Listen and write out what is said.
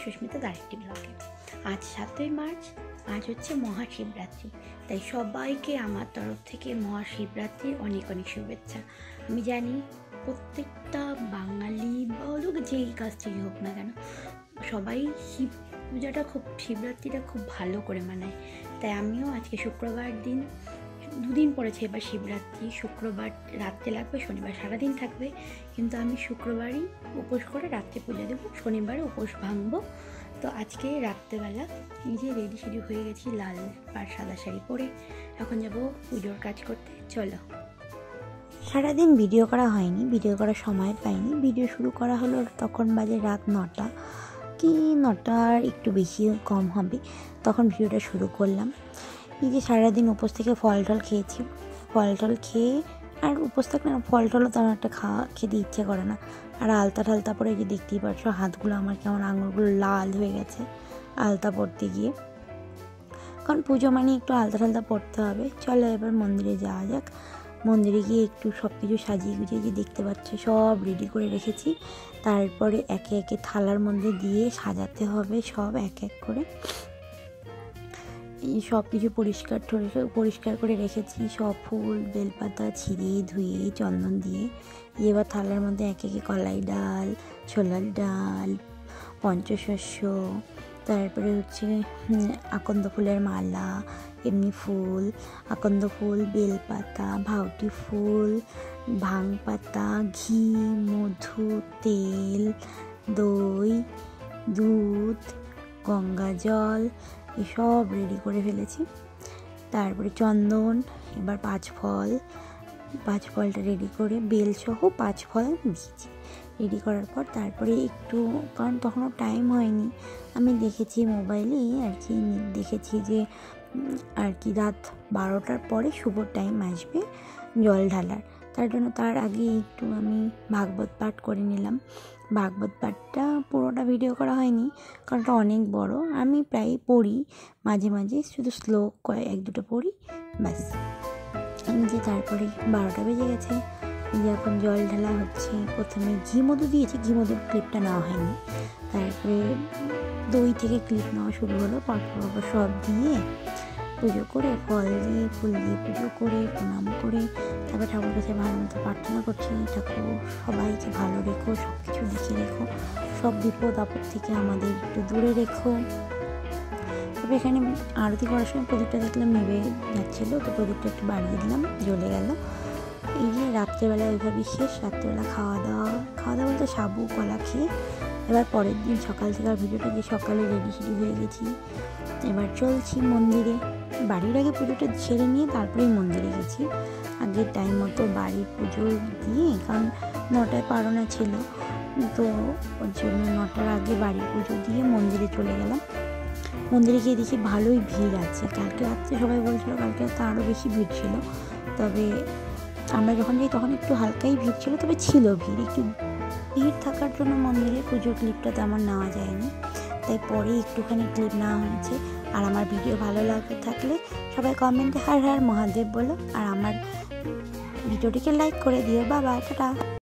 সুস্মিতা আরেকটি ব্লগে। আজ 7ই মার্চ, আজ হচ্ছে মহাশিবরাত্রি। তাই সবাইকে আমার তরফ থেকে মহাশিবরাত্রির অনেক অনেক শুভেচ্ছা। আমি জানি প্রত্যেকটা বাঙালি বা হলো যেই কাজ থেকে হোক না কেন, সবাই শিব পূজাটা শিবরাত্রিটা খুব ভালো করে মানায়। তাই আমিও আজকে শুক্রবার দিন, দুদিন পড়েছে এবার শিবরাত্রি। শুক্রবার রাত্রে লাগবে, শনিবার সারাদিন থাকবে, কিন্তু আমি শুক্রবারই উপোস করে রাত্রে পূজা দেবো, শনিবারে উপোস ভাঙবো। তো আজকে রাত্রেবেলা নিজে রেডি সেডি হয়ে গেছি, লাল পাড় সাদা শাড়ি পরে এখন যাবো পুজোর কাজ করতে। চলো। সারাদিন ভিডিও করা হয়নি, ভিডিও করার সময় পাইনি। ভিডিও শুরু করা হলো তখন বাজে রাত 9টা কি 9টার একটু বেশি কম হবে, তখন ভিডিওটা শুরু করলাম। এই যে সারাদিন উপোস থেকে ফল টল খেয়েছি, ফল টল খেয়ে আর উপোস থাকলে না ফল টলও তেমন একটা খেতে ইচ্ছে করে না। আর আলতা ঠালতা পরে যে দেখতেই পাচ্ছ হাতগুলো আমার কেমন, আঙুলগুলো লাল হয়ে গেছে আলতা পরতে গিয়ে, কারণ পুজো মানে একটু আলতা ঠালতা পরতে হবে। চলো এবার মন্দিরে যাওয়া যাক। মন্দিরে গিয়ে একটু সব কিছু সাজিয়ে গুজিয়ে যে দেখতে পাচ্ছ সব রেডি করে রেখেছি। তারপরে একে একে থালার মধ্যে দিয়ে সাজাতে হবে সব এক এক করে। এই সব কিছু পরিষ্কার করে রেখেছি, সব ফুল বেলপাতা ছিঁড়ে ধুয়ে চন্দন দিয়ে। এবার থালার মধ্যে একে একে কলাই ডাল, ছোলার ডাল, পঞ্চশস্য, তারপরে হচ্ছে আকন্দ ফুলের মালা, এমনি ফুল, আকন্দ ফুল, বেলপাতা, ভাউটি ফুল, ভাং পাতা, ঘি, মধু, তেল, দই, দুধ, গঙ্গা জল এসব রেডি করে ফেলেছি। তারপরে চন্দন, এবার 5 ফলটা রেডি করে বেলসহ 5 ফল দিয়েছি। রেডি করার পর তারপরে একটু, কারণ তখনও টাইম হয়নি, আমি দেখেছি মোবাইলে আর কি, দেখেছি যে আর কি রাত 12টার পরে শুভ টাইম আসবে জল ঢালার। তার জন্য তার আগে একটু আমি ভাগবত পাঠ করে নিলাম। ভাগবত পাঠটা পুরোটা ভিডিও করা হয়নি, কারণ ওটা অনেক বড়। আমি প্রায় পড়ি মাঝে মাঝে, শুধু শ্লোক 1-2টা পড়ি ব্যাস। যে তারপরে 12টা বেজে গেছে, যে এখন জল ঢালা হচ্ছে। প্রথমে ঘি মধু দিয়েছি, ঘি মধুর ক্লিপটা নেওয়া হয়নি। তারপরে দই থেকে ক্লিপ নেওয়া শুরু হলো। পরপর সব দিয়ে পুজো করে, ফল দিয়ে ফুল দিয়ে পুজো করে প্রণাম করে তারপরে ঠাকুর কাছে ভালো মতো প্রার্থনা করছি, ঠাকুর সবাইকে ভালো রেখো, সব কিছু লিখে রেখো, সব বিপদ আপদ থেকে আমাদের একটু দূরে রেখো। তবে এখানে আরতি করার সময় প্রদীপটা দেখলাম নেবে যাচ্ছিলো, তো প্রদীপটা একটু বাড়িয়ে দিলাম, জ্বলে গেল। এই যে রাত্রেবেলা ওইভাবেই শেষ। রাত্রেবেলা খাওয়া দাওয়া বলতে সাবু কলা খেয়ে এবার পরের দিন সকাল থেকে আর ভিডিওটা যে সকালে রেডি হয়ে গেছি। এবার চলছি মন্দিরে। বাড়ির আগে পুজোটা সেরে নিয়ে তারপরেই মন্দিরে গেছি। আগে টাইম মতো বাড়ির পুজো দিয়ে, কারণ 9টায় পারনা ছিল, তো ওর জন্য 9টার আগে বাড়ির পুজো দিয়ে মন্দিরে চলে গেলাম। মন্দিরে গিয়ে দেখি ভালোই ভিড় আছে। কালকে রাত্রে সবাই বলছিল কালকে রাত্রে আরও বেশি ভিড় ছিল, তবে আমরা যখন যাই তখন একটু হালকাই ভিড় ছিল, তবে ছিল ভিড়। একটু ভিড় থাকার জন্য মন্দিরে পুজোর ক্লিপটা তেমন নেওয়া যায়নি, তাই পরে একটুখানি ক্লিপ নেওয়া হয়েছে। আর আমার ভিডিও ভালো থাকলে সবাই কমেন্টে হর হর মহাদেব বলো, আর আমার ভিডিওটিকে লাইক করে দিও। বাবা, টাটা।